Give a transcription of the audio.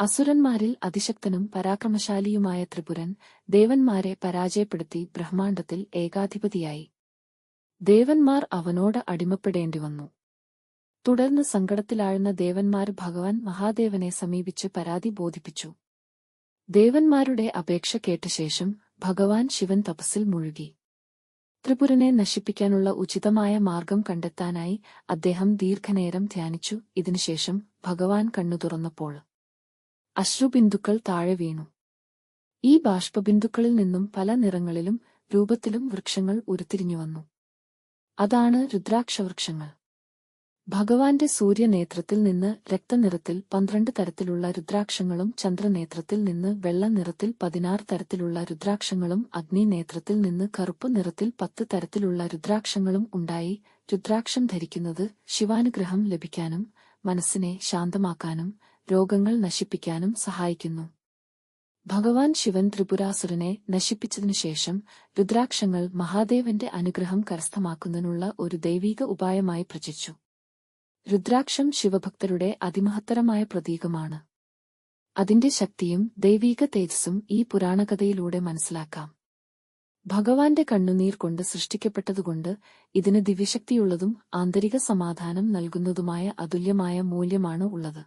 അസുരന്മാരിൽ അതിശക്തനും പരാക്രമശാലിയുമായ ത്രിപുരൻ ദേവന്മാരെ പരാജയപ്പെടുത്തി ബ്രഹ്മാണ്ഡത്തിൽ ഏകാധിപതിയായി. ദേവന്മാർ അവനോട് അടിമപ്പെടേണ്ടിവന്നു. തുടർന്ന് സങ്കടത്തിലാഴ്ന്ന ദേവന്മാർ ഭഗവാൻ മഹാദേവനെ സമീപിച്ച് പരാതി ബോധിപ്പിച്ചു. ദേവന്മാരുടെ അപേക്ഷ കേട്ട ശേഷം ഭഗവാൻ ശിവൻ തപസ്സിൽ മുഴുകി. ത്രിപുരനെ നശിപ്പിക്കാനുള്ള ഉചിതമായ മാർഗം കണ്ടെത്താനായി അദ്ദേഹം ദീർഘനേരം ധ്യാനിച്ചു. ഇതിനുശേഷം ഭഗവാൻ കണ്ണു തുറന്നപ്പോൾ അശ്രുബിന്ദുക്കൾ താഴെ വീണു. ഈ ബാഷ്പബിന്ദുക്കളിൽ നിന്നും പല നിറങ്ങളിലും രൂപത്തിലും വൃക്ഷങ്ങൾ ഉരുത്തിരിഞ്ഞുവന്നു. അതാണ് രുദ്രാക്ഷവൃക്ഷങ്ങൾ. ഭഗവാന്റെ സൂര്യനേത്രത്തിൽ നിന്ന് രക്തനിറത്തിൽ 12 തരത്തിലുള്ള രുദ്രാക്ഷങ്ങളും ചന്ദ്രനേത്രത്തിൽ നിന്ന് വെള്ള നിറത്തിൽ 16 തരത്തിലുള്ള രുദ്രാക്ഷങ്ങളും അഗ്നിനേത്രത്തിൽ നിന്ന് കറുപ്പ് നിറത്തിൽ 10 തരത്തിലുള്ള രുദ്രാക്ഷങ്ങളും ഉണ്ടായി. രുദ്രാക്ഷം ധരിക്കുന്നത് ശിവാനുഗ്രഹം ലഭിക്കാനും മനസ്സിനെ ശാന്തമാക്കാനും രോഗങ്ങൾ നശിപ്പിക്കാനും സഹായിക്കുന്നു. ഭഗവാൻ ശിവൻ ത്രിപുരാസുരനെ നശിപ്പിച്ചതിനുശേഷം രുദ്രാക്ഷങ്ങൾ മഹാദേവന്റെ അനുഗ്രഹം കരസ്ഥമാക്കുന്നതിനുള്ള ഒരു ദൈവീക ഉപായമായി പ്രചരിച്ചു. രുദ്രാക്ഷം ശിവഭക്തരുടെ അതിമഹത്തരമായ പ്രതീകമാണ്. അതിന്റെ ശക്തിയും ദൈവീക തേജസ്സും ഈ പുരാണകഥയിലൂടെ മനസ്സിലാക്കാം. ഭഗവാന്റെ കണ്ണുനീർ കൊണ്ട് സൃഷ്ടിക്കപ്പെട്ടതുകൊണ്ട് ഇതിന് ദിവ്യശക്തിയുള്ളതും ആന്തരിക സമാധാനം നൽകുന്നതുമായ അതുല്യമായ മൂല്യമാണ് ഉള്ളത്.